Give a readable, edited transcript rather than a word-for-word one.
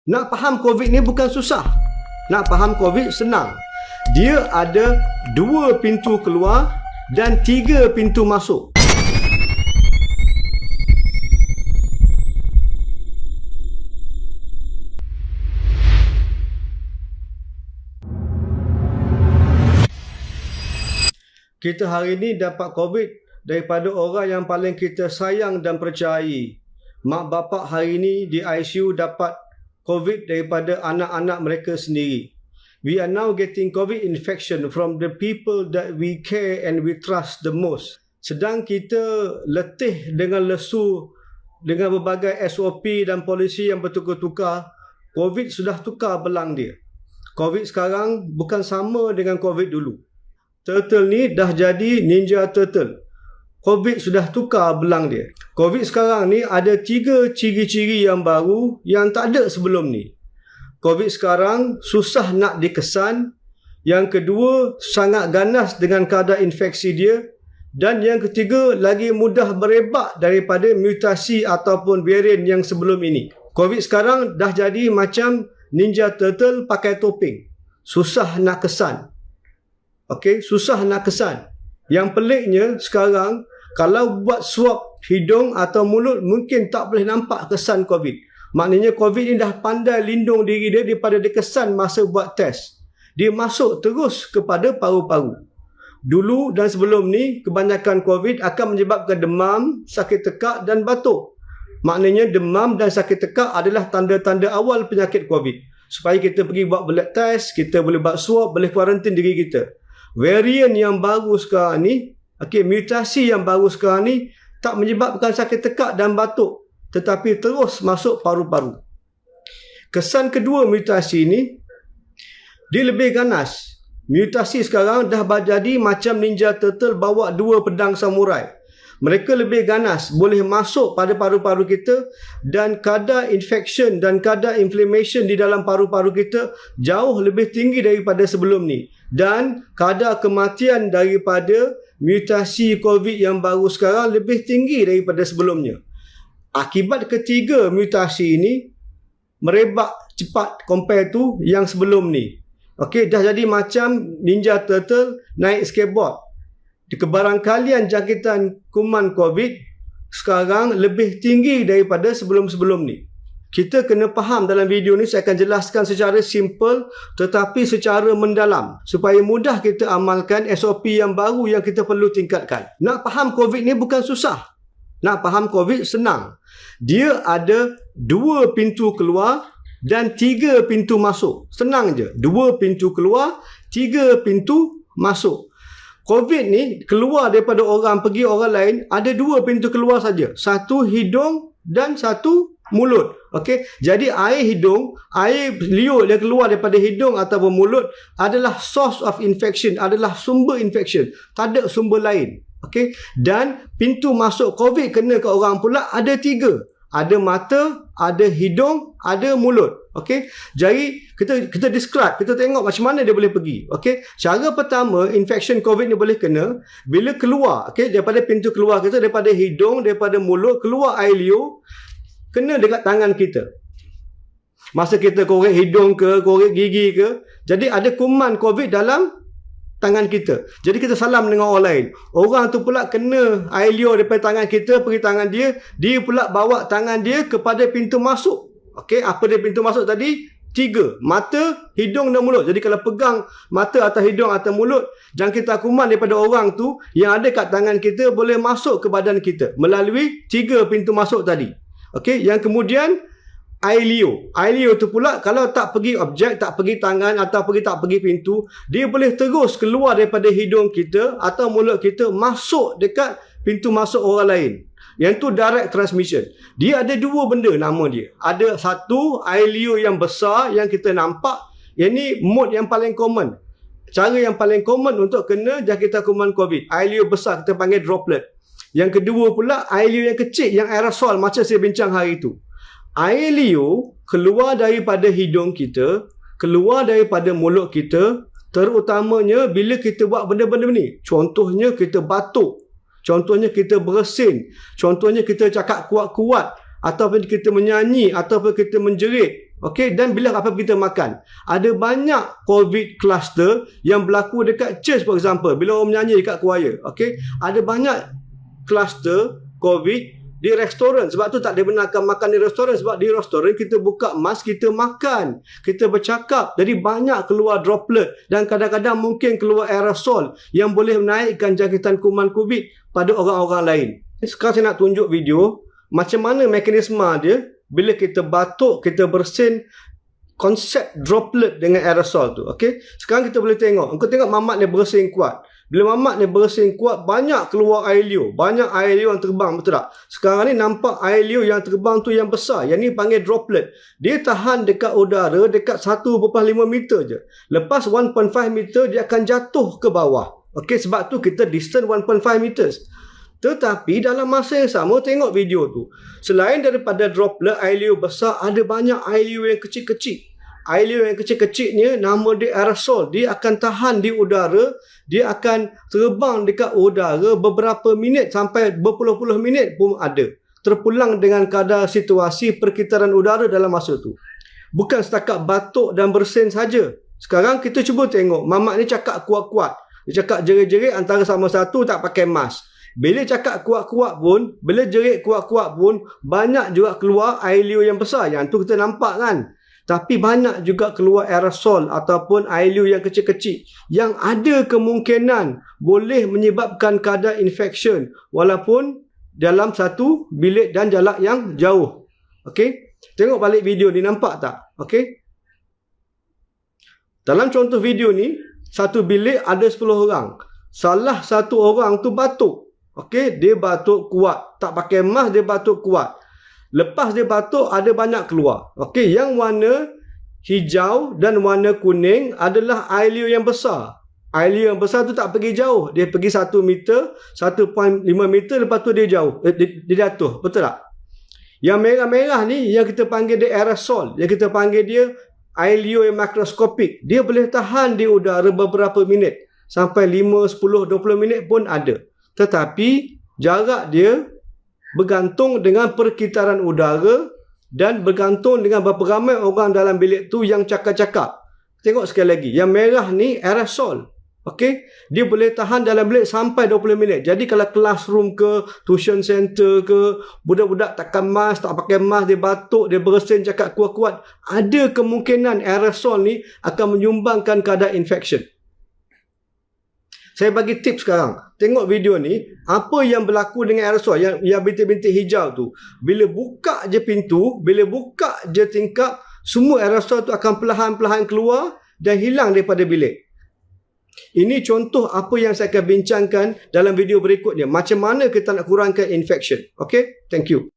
Nak faham COVID ni bukan susah. Nak faham COVID senang. Dia ada 2 pintu keluar dan 3 pintu masuk. Kita hari ni dapat COVID daripada orang yang paling kita sayang dan percayai. Mak bapak hari ni di ICU dapat COVID daripada anak-anak mereka sendiri. We are now getting COVID infection from the people that we care and we trust the most. Sedang kita letih dengan lesu dengan berbagai SOP dan polisi yang bertukar-tukar, COVID sudah tukar belang dia. COVID sekarang bukan sama dengan COVID dulu. Turtle ni dah jadi Ninja Turtle. COVID sudah tukar belang dia. COVID sekarang ni ada 3 ciri-ciri yang baru yang tak ada sebelum ni. COVID sekarang susah nak dikesan. Yang kedua, sangat ganas dengan kadar infeksi dia. Dan yang ketiga, lagi mudah berebak daripada mutasi ataupun varian yang sebelum ini. COVID sekarang dah jadi macam Ninja Turtle pakai topeng. Susah nak kesan. Okey, susah nak kesan. Yang peliknya sekarang, kalau buat swab hidung atau mulut, mungkin tak boleh nampak kesan COVID. Maknanya COVID ni dah pandai lindung diri dia daripada dikesan masa buat test. Dia masuk terus kepada paru-paru. Dulu dan sebelum ni, kebanyakan COVID akan menyebabkan demam, sakit tekak dan batuk. Maknanya demam dan sakit tekak adalah tanda-tanda awal penyakit COVID. Supaya kita pergi buat blood test, kita boleh buat swab, boleh kuarantin diri kita. Varian yang baru sekarang ni, mutasi yang baru sekarang ni tak menyebabkan sakit tekak dan batuk, tetapi terus masuk paru-paru. Kesan kedua mutasi ni, dia lebih ganas. Mutasi sekarang dah jadi macam Ninja Turtle bawa 2 pedang samurai. Mereka lebih ganas, boleh masuk pada paru-paru kita dan kadar infection dan kadar inflammation di dalam paru-paru kita jauh lebih tinggi daripada sebelum ni. Dan kadar kematian daripada mutasi COVID yang baru sekarang lebih tinggi daripada sebelumnya. Akibat ketiga mutasi ini merebak cepat compare tu yang sebelum ni. Okey, dah jadi macam Ninja Turtle naik skateboard. Di kebarangkalian jangkitan kuman COVID sekarang lebih tinggi daripada sebelum-sebelum ni. Kita kena faham dalam video ni, saya akan jelaskan secara simple tetapi secara mendalam supaya mudah kita amalkan SOP yang baru yang kita perlu tingkatkan. Nak faham COVID ni bukan susah. Nak faham COVID senang. Dia ada 2 pintu keluar dan 3 pintu masuk. Senang je. 2 pintu keluar, 3 pintu masuk. COVID ni keluar daripada orang pergi orang lain, ada 2 pintu keluar saja. Satu hidung dan satu mulut. Okey, jadi air hidung, air liur yang keluar daripada hidung ataupun mulut adalah source of infection, adalah sumber infection. Tak ada sumber lain. Okey, dan pintu masuk COVID kena ke orang pula ada 3. Ada mata, ada hidung, ada mulut. Okey. Jadi kita describe, kita tengok macam mana dia boleh pergi. Okey. Cara pertama infection COVID ni boleh kena bila keluar, okey, daripada pintu keluar kita, daripada hidung, daripada mulut, keluar air liur, kena dekat tangan kita. Masa kita korek hidung ke, korek gigi ke, jadi ada kuman COVID dalam tangan kita. Jadi kita salam dengan orang lain. Orang tu pula kena air liur daripada tangan kita pergi tangan dia. Dia pula bawa tangan dia kepada pintu masuk. Okey, apa dia pintu masuk tadi? 3. Mata, hidung dan mulut. Jadi kalau pegang mata atau hidung atau mulut, jangkitan kuman daripada orang tu yang ada kat tangan kita boleh masuk ke badan kita melalui 3 pintu masuk tadi. Okey, yang kemudian air liur. Air liur tu pula kalau tak pergi objek, tak pergi tangan atau tak pergi pintu, dia boleh terus keluar daripada hidung kita atau mulut kita masuk dekat pintu masuk orang lain. Yang tu direct transmission. Dia ada 2 benda nama dia. Ada satu air liur yang besar yang kita nampak. Yang ni mode yang paling common. Cara yang paling common untuk kena jangkitan kuman COVID. Air liur besar kita panggil droplet. Yang kedua pula air liur yang kecil yang aerosol macam saya bincang hari tu. Air liur keluar daripada hidung kita, keluar daripada mulut kita, terutamanya bila kita buat benda-benda ni. Contohnya kita batuk, contohnya kita bersin, contohnya kita cakap kuat-kuat, ataupun kita menyanyi, ataupun kita menjerit. Okey, dan bila apa kita makan. Ada banyak COVID cluster yang berlaku dekat church for example. Bila orang menyanyi dekat choir. Okey, ada banyak cluster COVID di restoran. Sebab tu tak dibenarkan makan di restoran. Sebab di restoran kita buka mask, kita makan, kita bercakap. Jadi banyak keluar droplet dan kadang-kadang mungkin keluar aerosol yang boleh menaikkan jangkitan kuman COVID pada orang-orang lain. Sekarang saya nak tunjuk video macam mana mekanisme dia bila kita batuk, kita bersin, konsep droplet dengan aerosol tu. Okey, sekarang kita boleh tengok. Engkau tengok mamat dia bersin kuat. Bila mamat dia bersin kuat, banyak keluar air liur. Banyak air liur yang terbang, betul tak? Sekarang ni nampak air liur yang terbang tu yang besar. Yang ni panggil droplet. Dia tahan dekat udara dekat 1.5 meter je. Lepas 1.5 meter, dia akan jatuh ke bawah. Okey, sebab tu kita distance 1.5 meters. Tetapi dalam masa yang sama, tengok video tu. Selain daripada droplet air liur besar, ada banyak air liur yang kecil-kecil. Air liur yang kecil-kecilnya nama dia aerosol. Dia akan tahan di udara. Dia akan terbang dekat udara beberapa minit sampai berpuluh-puluh minit pun ada. Terpulang dengan kadar situasi perkitaran udara dalam masa tu. Bukan setakat batuk dan bersin saja. Sekarang kita cuba tengok. Mamat ni cakap kuat-kuat. Dia cakap jerit-jerit antara sama satu tak pakai mask. Bila cakap kuat-kuat pun, bila jerit kuat-kuat pun, banyak juga keluar air liur yang besar. Yang tu kita nampak kan. Tapi banyak juga keluar aerosol ataupun air liur yang kecil-kecil yang ada kemungkinan boleh menyebabkan kadar infection walaupun dalam satu bilik dan jarak yang jauh. Okey? Tengok balik video ni, nampak tak? Okey? Dalam contoh video ni, satu bilik ada 10 orang. Salah satu orang tu batuk. Okey, dia batuk kuat. Tak pakai mask, dia batuk kuat. Lepas dia batuk, ada banyak keluar. Okey, yang warna hijau dan warna kuning adalah air liur yang besar. Air liur yang besar tu tak pergi jauh. Dia pergi 1 meter, 1.5 meter, lepas tu dia jauh. Dia jatuh. Betul tak? Yang merah-merah ni, yang kita panggil dia aerosol. Yang kita panggil dia air liur yang makroskopik. Dia boleh tahan di udara beberapa minit. Sampai 5, 10, 20 minit pun ada. Tetapi, jarak dia bergantung dengan perkitaran udara dan bergantung dengan berapa ramai orang dalam bilik tu yang cakap-cakap. Tengok sekali lagi. Yang merah ni aerosol. Okey? Dia boleh tahan dalam bilik sampai 20 minit. Jadi kalau classroom ke, tuition center ke, budak-budak takkan mask, tak pakai mask, dia batuk, dia bersin, cakap kuat-kuat, ada kemungkinan aerosol ni akan menyumbangkan kadar infection. Saya bagi tips sekarang. Tengok video ni. Apa yang berlaku dengan aerosol yang bintik-bintik hijau tu. Bila buka je pintu, bila buka je tingkap, semua aerosol tu akan perlahan-perlahan keluar dan hilang daripada bilik. Ini contoh apa yang saya akan bincangkan dalam video berikutnya. Macam mana kita nak kurangkan infection. Okay? Thank you.